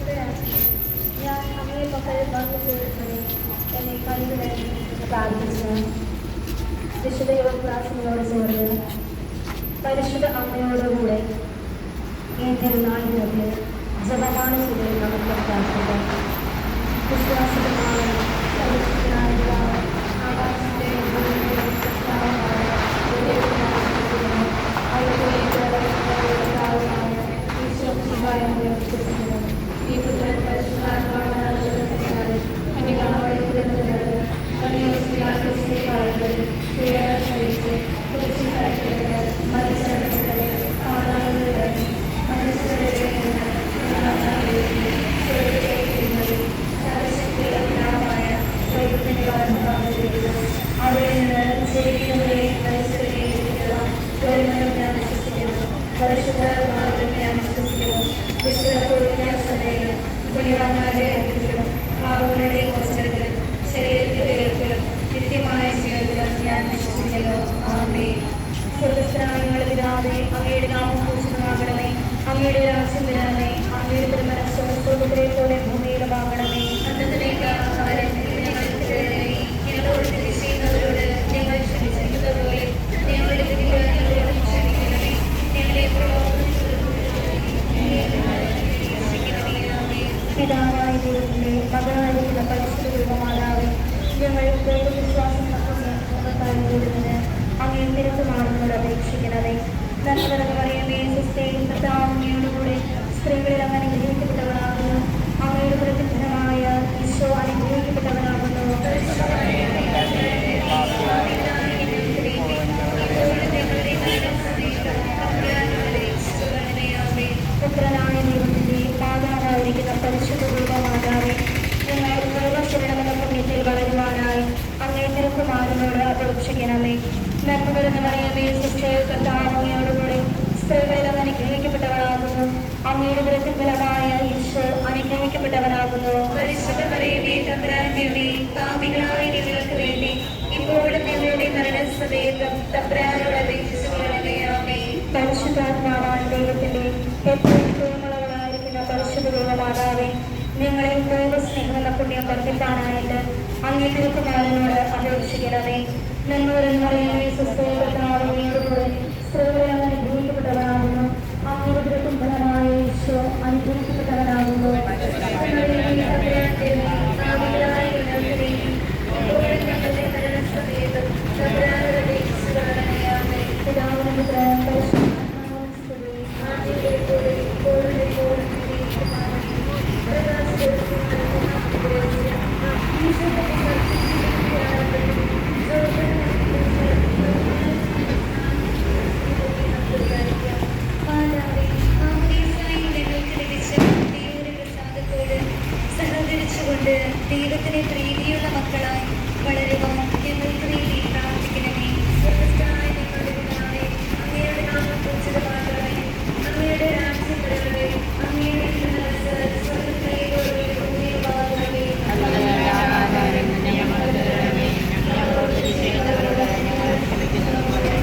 ഞാൻ അങ്ങേ പക്കൽ വന്നു ചേരുന്നതിനെ എന്നെ കൈവിടണം പ്രാർത്ഥിച്ച് വിശുദ്ധ യോഗപ്രാർത്ഥനയോട് ചേർന്ന് പരിശുദ്ധ അമ്മയോടുകൂടെ ഈ തിരുനാളിനൊക്കെ ജപമാന ചെയ്ത് നമുക്ക് പ്രാർത്ഥിക്കാം. വിശ്വാസത്തിനായ ആകാശത്തെ ഈ പുത്രൻ അങ്ങയുടെ നാമം പൂജിതമാകണമേ. അങ്ങയുടെ രാജ്യം വരണമേ. അങ്ങയുടെ തിരുമനസ്സ് സ്വർഗ്ഗത്തിലെ പോലെ ഭൂമിയിലുമാകണമേ. ഞങ്ങളോട് തെറ്റ് ചെയ്യുന്നവരോട് ഞങ്ങൾ ക്ഷമിച്ചിരിക്കുന്നതുപോലെ ഞങ്ങളുടെ തെറ്റുകൾ ഞങ്ങളോട് ക്ഷമിക്കണമേ. ഞങ്ങളെ പിതാവായ ദൈവത്തിന്റെ മകനായിരിക്കുന്ന പരിശുദ്ധ ദൈവമാതാവേ, ഞങ്ങൾ ദൈവവിശ്വാസം തത്വത്തിന് അങ്ങേ തിരുത്തു മാറുന്നത് അപേക്ഷിക്കണമേ. നന്മ പറയുമേ സുസ്ഥയും കർത്താവിനോടുകൂടെ സ്ത്രീകളിൽ അങ്ങ് അനുഗ്രഹിക്കപ്പെട്ടവനാകുന്നു. അങ്ങയുടെ പ്രതിഫലമായ ഈശോ അനുഗ്രഹിക്കപ്പെട്ടവനാകുന്നു. പുത്രനായ ദൈവത്തിന്റെ മാതാവായിരിക്കുന്ന പരിശുദ്ധ ദൈവമാതാവേ, ഞങ്ങൾ സർവശരണമെന്ന പുണ്യത്തിൽ വളരുവാനായി അങ്ങേ തിരുക്കുമാരനോട് അപേക്ഷിക്കണമേ. നന്മകളെന്ന് പറയുമേ സുസ്ഥയും കർത്താവിനോടുകൂടെ സ്ത്രീകളിൽ അങ്ങ് അനുഗ്രഹിക്കപ്പെട്ടവനാകുന്നു. അങ്ങയുടെ പ്രതിഫലമായ ഈശോ അനുഗ്രഹിക്കപ്പെട്ടവനാകുന്നു. പരിശുദ്ധ മറിയമേ തമ്പുരാന്റെ പാപികളായ ഞങ്ങൾക്ക് വേണ്ടി ഇപ്പോഴും ഞങ്ങളുടെ മരണസമയത്തും തമ്പുരാനോട് അപേക്ഷിച്ചുകൊള്ളണമേ. ആമേൻ. പരിശുദ്ധാത്മാവായ ദൈവത്തിന്റെ ഏറ്റവും പ്രിയമുള്ളവളായിരിക്കുന്ന പരിശുദ്ധ ദൈവമാതാവേ, ഞങ്ങളെ ദൈവസ്നേഹം എന്ന പുണ്യം വർദ്ധിപ്പാനായിട്ട് അങ്ങേ തിരുക്കുമാരനോട് അപേക്ഷിക്കണമേ. നന്മകളെന്ന് പറയുമേ സുസ്ഥയോടുകൂടെ സ്ത്രീകളെ അങ്ങ് അനുഗ്രഹിക്കപ്പെട്ടവനാകുന്നു. അങ്ങയുടെ തിരുക്കുംഫലമായ ഈശോ അനുഗ്രഹിക്കപ്പെട്ടവനാകുന്നു. ദൈവത്തിന് പ്രീതിയുള്ള മക്കളായി വളരുവാൻ ഞങ്ങൾക്ക് വേണ്ടി പ്രാർത്ഥിക്കണമേ. സ്വർഗ്ഗസ്ഥനായ ഞങ്ങളുടെ പിതാവേ, അങ്ങയുടെ നാമം പൂജിതമാകണമേ. അങ്ങയുടെ രാജ്യം വരണമേ. അങ്ങയുടെ തിരുമനസ്സ് സ്വർഗ്ഗത്തിലെ പോലെ ഭൂമിയിലുമാകണമേ. ഞങ്ങളോട് തെറ്റ് ചെയ്യുന്നവരോട് ഞങ്ങൾ ക്ഷമിക്കുന്നതുപോലെ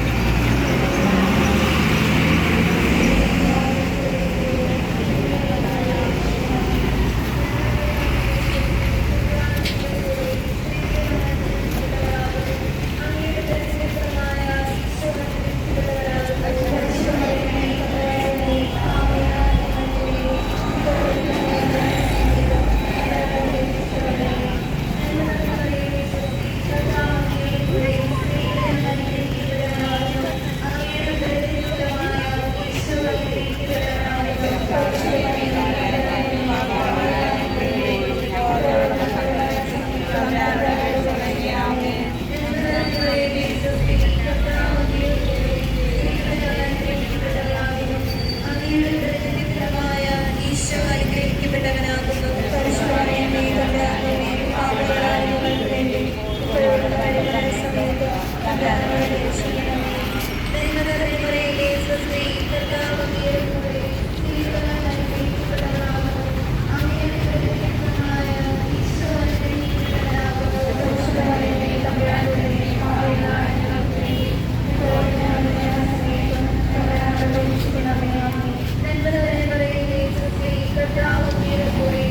Then,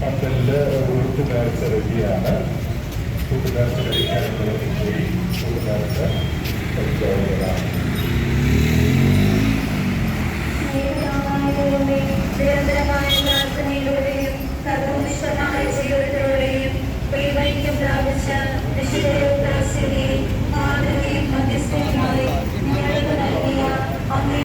പത്തലില് ഉരുട്ട് നേർച്ച റെഡിയാണ്. ഉരുട്ട് നേർച്ച കഴിക്കാനുള്ള